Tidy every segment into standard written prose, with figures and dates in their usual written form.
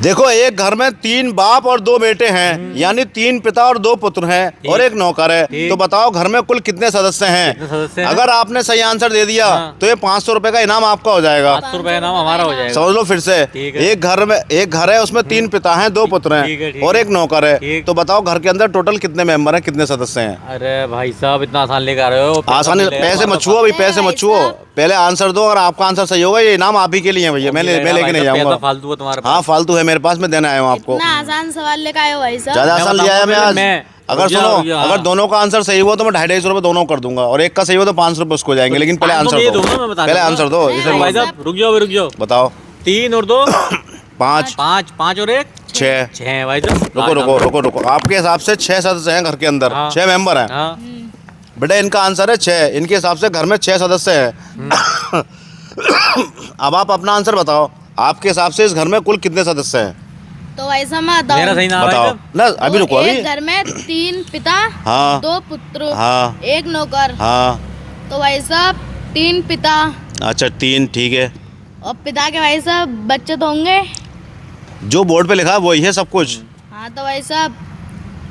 देखो, एक घर में 3 बाप और 2 बेटे हैं, यानी 3 पिता और 2 पुत्र हैं और एक नौकर है। तो बताओ घर में कुल कितने सदस्य हैं? अगर आपने सही आंसर दे दिया तो ये 500 रुपए का इनाम आपका हो जाएगा। 500 रुपए का इनाम हमारा हो जाएगा। समझ लो फिर से। एक घर है, उसमें 3 पिता हैं, 2 पुत्र हैं और एक नौकर है। तो बताओ घर के अंदर टोटल कितने मेंबर हैं, कितने सदस्य हैं? अरे भाई साहब, इतना आसान लेकर आ रहे हो। आसानी, पैसे मत छुओ भाई, पैसे मत छुओ। पहले आंसर दो, अगर आपका आंसर सही होगा ये इनाम आप ही के लिए है भैया, मैं लेके नहीं जाऊंगा। फालतू है तुम्हारे पास? हाँ, फालतू है मेरे पास, मैं देने आया हूँ आपको। इतना आसान सवाल लेकर आए हो भाई साहब। ज्यादा आसान लिया है मैं आज। अगर सुनो, हाँ। अगर दोनों का आंसर सही हुआ तो मैं 250 रुपए दोनों कर दूंगा, और एक का सही हो तो 500 रुपए उसको जाएंगे। लेकिन पहले आंसर दो, पहले आंसर दो। भाई साहब रुक जाओ, बताओ। 3 और 2 5 5 और 1 6 भाई साहब। रुको। आपके हिसाब से 6 सदस्य हैं घर के अंदर, 6 मेंबर हैं। हाँ। बेटा इनका आंसर है 6, इनके हिसाब से घर में 6 सदस्य हैं। अब आप अपना आंसर बताओ, आपके हिसाब से इस घर में कुल कितने सदस्य हैं? तो भाई साहब मैं बताऊं। मेरा सही नाम बताओ ना, अभी रुको। अभी एक घर में 3 पिता, हाँ, 2 पुत्र, हाँ, एक नौकर। हाँ। तो भाई साहब 3 पिता। अच्छा 3, ठीक है। और पिता के भाई साहब बच्चे तो होंगे। जो बोर्ड पे लिखा है वही है सब कुछ। हाँ तो भाई साहब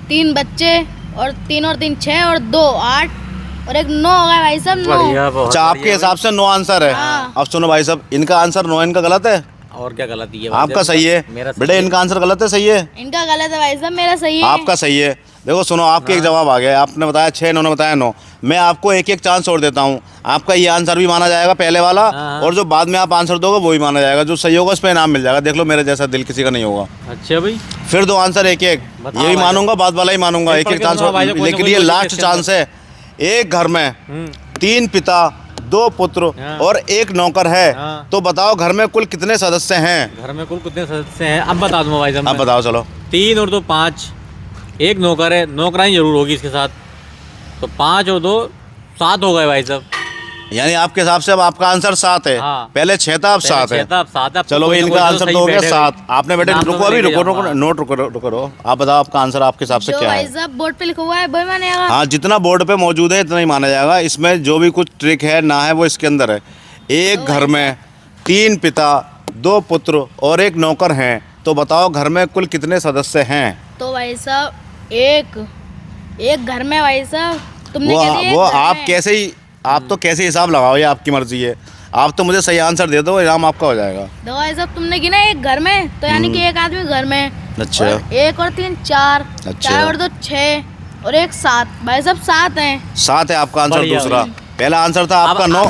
3 बच्चे और 3 6 और 2 8 और एक 9 हो गया भाई साहब, 9। अच्छा, आपके हिसाब से 9 आंसर है। हाँ। अब सुनो भाई साहब, इनका आंसर 9, इनका गलत है। और क्या गलत है? आपका सही है बेटे, इनका आंसर गलत है, सही है? इनका गलत है भाई साहब, मेरा सही है। आपका सही है। देखो सुनो, आपके एक जवाब आ गया, आपने बताया 6, इन्होंने बताया 9। मैं आपको एक चांस और देता हूँ, आपका ये आंसर भी माना जाएगा पहले वाला, और जो बाद में आप आंसर दोगे वो भी माना जाएगा। जो सही होगा उस पर इनाम मिल जाएगा। देख लो, मेरे जैसा दिल किसी का नहीं होगा। अच्छा भाई, फिर 2 आंसर 1 ये भी मानूंगा, बाद वाला ही मानूंगा। एक चांस लेकिन ये लास्ट चांस है। एक घर में 3 पिता, 2 पुत्र और एक नौकर है। तो बताओ घर में कुल कितने सदस्य हैं? घर में कुल कितने सदस्य हैं अब बता दूंगा भाई साहब। अब बताओ चलो। 3 और 2 5, एक नौकर है, नौकरानी जरूर होगी इसके साथ। तो 5 और 2 7 हो गए भाई साहब। यानी आपके हिसाब से अब आपका आंसर 7 है। हाँ। पहले 6 था, अब 7 है। चलो भाई, इनका आंसर तो हो गया 7। आपने बेटे रुको, अभी रुको, नोट रुको। आप बताओ आपका आंसर आपके हिसाब से जो क्या है? भाई साहब बोर्ड पे लिखा हुआ है वही मानेगा। हाँ, जितना बोर्ड पे मौजूद है इतना ही माना जाएगा। इसमें जो भी कुछ ट्रिक है ना है वो इसके अंदर है। एक घर में 3 पिता, 2 पुत्र और एक नौकर हैं। तो बताओ घर में कुल कितने सदस्य हैं? तो भाई साहब एक घर में भाई साहब तुमने कह दिया वो आप कैसे ही, आप तो कैसे हिसाब लगाओ, ये आपकी मर्जी है। आप तो मुझे सही आंसर दे दो, इनाम आपका हो जाएगा। देखो भाई साहब, तुमने गिना एक घर में, तो यानी कि एक आदमी घर में। अच्छा। और 1 और 3 4, अच्छा। 4 और 2 6 और एक 7। भाई साहब 7 हैं। 7 है आपका आंसर। दूसरा, पहला आंसर था आपका 9।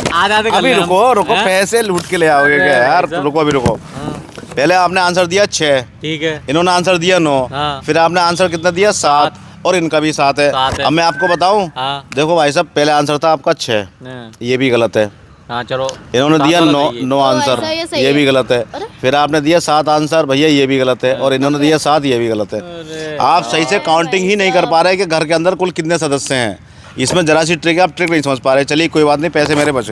अभी रुको, पैसे लूट के ले आओगे क्या यार? रुको, अभी रुको। पहले आपने आंसर दिया 6, ठीक है। इन्होंने आंसर दिया 9, फिर आपने आंसर कितना दिया? 7, और इनका भी 7 है। अब मैं आपको बताऊं, देखो भाई साहब, पहले आंसर था आपका 6, ये भी गलत है। हाँ चलो, इन्होंने दिया 9 आंसर, ये भी गलत है। फिर आपने दिया 7 आंसर, भैया ये भी गलत है। और इन्होंने दिया 7, ये भी गलत है। आप सही से काउंटिंग ही नहीं कर पा रहे कि घर के अंदर कुल कितने सदस्य हैं। इसमें जरा सी ट्रिक है, आप ट्रिक नहीं समझ पा रहे। चलिए कोई बात नहीं, पैसे मेरे बचे।